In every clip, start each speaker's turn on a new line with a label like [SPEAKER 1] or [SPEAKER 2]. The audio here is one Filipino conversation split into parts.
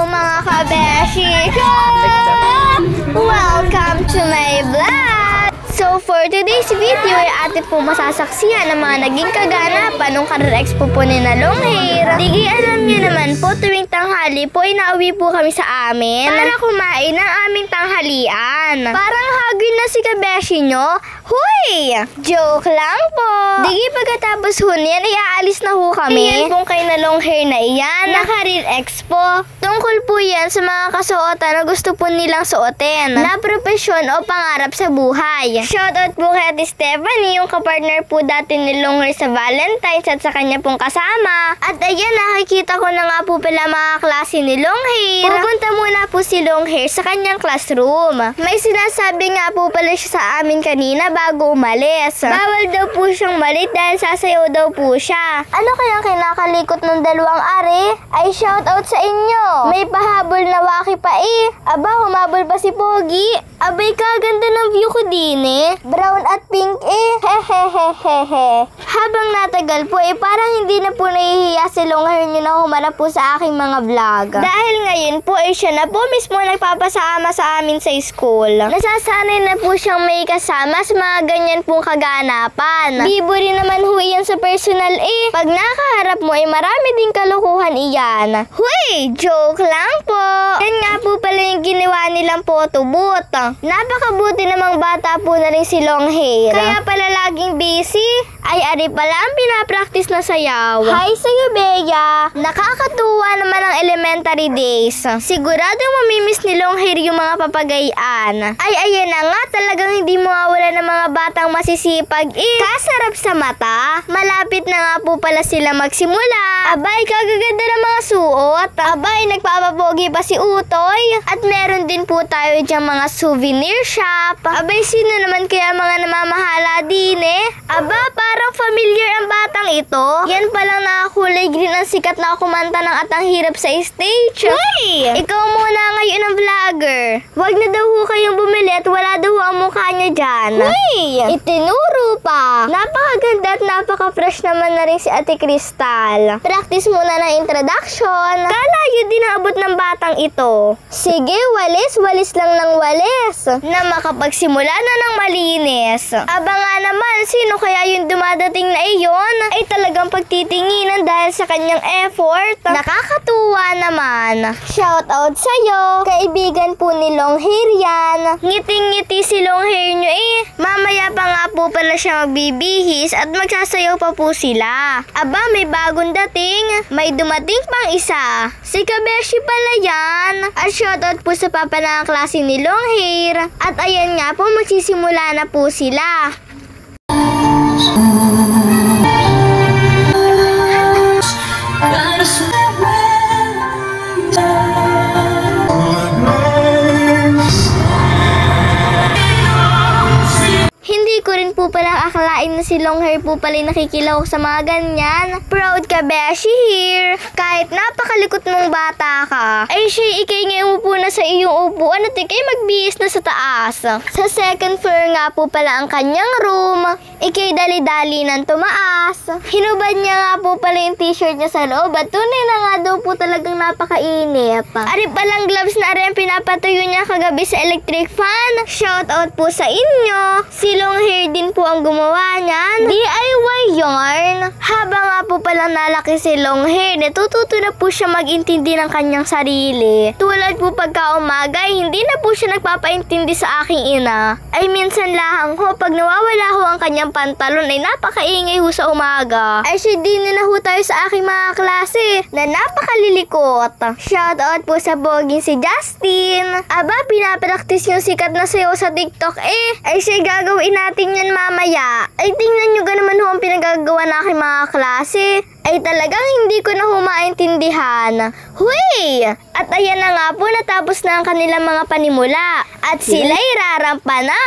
[SPEAKER 1] mga kabeshi ko! Welcome to my vlog! So for today's video ay atin po masasaksihan ang mga naging kaganapan nung Career Expo po ni na long hair. Digi alam niyo naman po tuwing tanghali po ay nauwi po kami sa amin para kumain ng aming tanghalian. Parang hagin na si kabeshi nyo. Huy! Joke lang po. Digi pagkatapos ho niyan ay aalis na ho kami. Iyan pong kay na long hair na iyan na Career Expo. Tungkol po yan sa mga kasuotan na gusto po nilang suotin na propesyon o pangarap sa buhay. Shoutout po kay Ate Stephanie, yung kapartner po dati ni long hair sa Valentine's at sa kanya pong kasama. At ayan, nakikita ko na nga po pala mga klase ni long hair. Pupunta muna po si long hair sa kanyang classroom. May sinasabi nga po pala siya sa amin kanina bago umalis. Bawal daw po siyang malit dahil sasayaw daw po siya. Ano kayang kinakalikot ng dalawang are? Ay shoutout sa inyo. May pahabol na waki pa eh. Aba, humabol pa si Pogi. Abay, kaganda ng view ko din eh. Brown at pink eh. Hehehehehe. Habang natagal po eh, parang hindi na po nahihiya si long hair nyo na humarap po sa aking mga vlog. Dahil ngayon po eh, siya na po mismo nagpapasama sa amin sa school. Nasasanay na po siyang may kasama sa mga ganyan pong kaganapan. Bibo rin naman ho iyan sa personal eh. Pag nakaharap mo eh, marami din kalukuhan iyan. Huy! Joke lang po. Yan nga po pala yung ginawa nilang photo booth. Napakabuti namang bata po na rin si long hair. Kaya pala laging busy. Ay, ari pala ang pinapractice na sayaw. Hi sa'yo, Bea. Nakakatuwa naman ang elementary days. Siguradong mamimiss ni long hair yung mga papagayaan. Ay, ayan na nga, talagang hindi mawawala ng mga batang masisipag eh. Kasarap sa mata. Malapit na nga po pala sila magsimula. Abay, kagaganda ng mga suot. Abay, nagpapapogi pa si Utoy. At meron din po tayo diyang mga souvenir shop. Abay, sino naman kaya mga namamahala din eh? Aba, parang familiar ang batang ito. Yan palang nakakulay green ang sikat na kumanta ng At Ang Hirap sa stage. Hey! Ikaw muna ngayon ang vlogger. Wag na daw ho kayong bumili at wala daw ho ang mukha niya dyan. Hey! Itinuro pa. Napakaganda at napaka-fresh naman na rin si Ate Crystal. Practice muna ng introduction. Kalayo din ang abot ng batang ito. Sige, walis lang ng walis. Na makapagsimula na ng malinis. Aba nga naman, sino kaya yung dumadating na iyon? Ay talagang pagtitinginan dahil sa kanyang effort. Nakakatuwa naman. Shoutout sa'yo. Kaibigan po ni long hair yan. Ngiting-ngiti si long hair nyo eh. Mamaya pa nga po pala siya magbibihis at magsasayaw pa po sila. Aba, may bagong dating. May dumating pang isa. Si kabeshi pala yan. At shoutout po sa papa ng klase ni long hair. At ayan nga po, magsisimula na po sila. Hindi ko rin po pala akalain na si long hair po pala nakikilaw sa mga ganyan. Proud ka, Beshi here. Kahit napakalikot mong bata ka, ay siya ikay ngayon upo na sa iyong upuan at ikay magbihis na sa taas. Sa second floor nga po pala ang kanyang room. Ikay dali-dali nang tumaas. Hinubad niya nga po pala yung t-shirt niya sa loob at tunay na nga daw po talagang napakainip. Ari palang gloves na ari ang pinapatuyo niya kagabi sa electric fan. Shoutout po sa inyo. Si long hair din po ang gumawa niyan. DIY yarn. Habang nga po palang nalaki si long hair, natututo na po siya mag-intindi ng kanyang sarili. Tulad po pagka umaga, hindi na po siya nagpapaintindi sa aking ina. Ay minsan lahang ho, pag nawawala ho ang kanyang pantalon ay napakaingay ho sa umaga. Ay siya din na ho tayo sa aking mga klase na napakalilikot. Shoutout po sa boging si Justin. Aba, pinapraktis yung sikat na sayo sa TikTok eh. Ay siya gagawin natin yan mamaya. Ay tingnan nyo naman ho ang pinagagawa na aking mga klase. Ay talagang hindi ko na humaintindihan. Huy! At ayan na nga po, natapos na ang kanilang mga panimula. At sila'y rarampa na.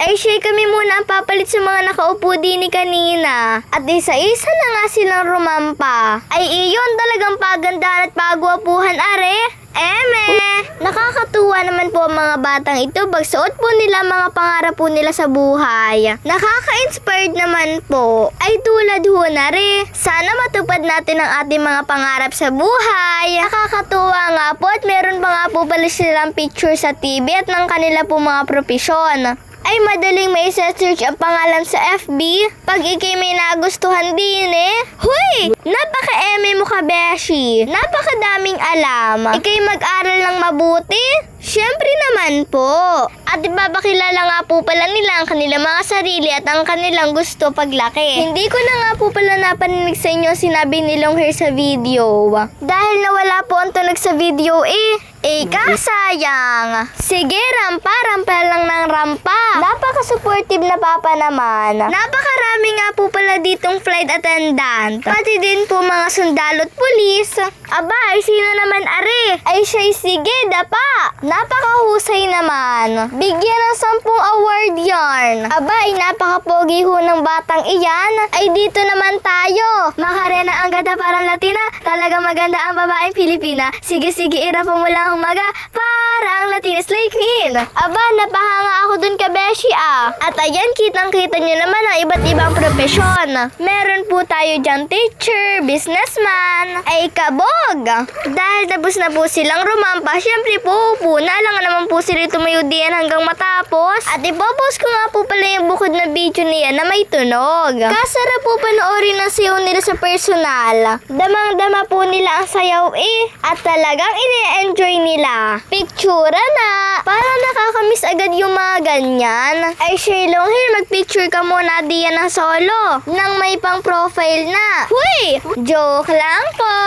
[SPEAKER 1] Ay siya kami muna ang papalit sa mga nakaupo din ni kanina. At isa-isa na nga silang rumampa. Ay iyon talagang pagandahan at pagwapuhan are. Nakakatuwa naman po ang mga batang ito. Bagsuot po nila mga pangarap po nila sa buhay. Nakaka-inspired naman po. Ay tulad ho na rin. Sana matupad natin ang ating mga pangarap sa buhay. Nakakatuwa nga po at po pala silang picture sa TV at ng kanila po mga propesyon, ay madaling may search ang pangalan sa FB pag ikay may nagustuhan din eh. Huy! Napaka-eme mo ka, Beshi. Napakadaming alam. Ikay mag-aral ng mabuti? Siyempre naman po. At ipapakilala nga po pala nila ang kanilang mga sarili at ang kanilang gusto paglaki. Hindi ko na nga po pala napaninig sa inyo sinabi ni Longhair sa video. Dahil nawala po ang tunog sa video kasayang. Sige, rampa lang ng rampa. Napaka-supportive na papa naman. Napakarami nga po pala ditong flight attendant. Pati din po mga sundalo at pulis. Aba, ay sino naman are? Ay siya'y sige, dapa. Napakahusay naman. Bigyan ng 10 award yarn. Aba, ay napakapogi ho ng batang iyan. Ay dito naman tayo. Makarena ang ganda parang Latina. Talaga maganda ang babaeng Pilipina. Sige, irapa mo lang umaga. Parang Latina slay queen. Aba, napahanga ako dun ka, Beshi At ayan, kitang-kita nyo naman ang iba't ibang profesyon. Meron po tayo dyan teacher, businessman, ay kabog. Dahil tapos na po silang rumampa, syempre po, na lang naman po sila tumayo diyan hanggang matapos. At ipopost ko nga po pala yung bukod na video niya na may tunog. Kasarap po panoorin ang sayaw nila sa personal. Damang-dama po nila ang sayaw at talagang ine-enjoy nila. Picture na. Parang nakakamiss agad yung mga ganyan. Ay Shay Longhair, magpicture ka muna diyan ng solo nang may pang profile na. Huy! Joke lang po.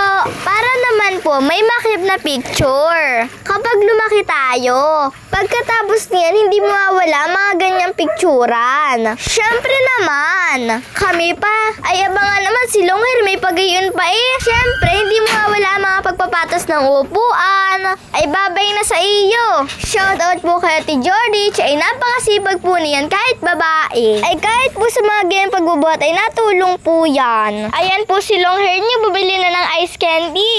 [SPEAKER 1] Para naman po may makip na picture. Kapag lumaki tayo, pagkatapos niyan hindi mawawala mga ganyang picturan. Syempre naman, kami pa. Ay abangan naman si Longhair may pagayon pa Syempre hindi mawawala mga pagpapatos ng upuan. Ay babay na sa iyo. Shoutout po kay Ate Jordy. Ay napakasipag po niyan kahit babae. Ay kahit po sa mga ganyan pagbubuhat ay natulong po yan. Ayan po si Longhair niyo, bumili na ng ice candy.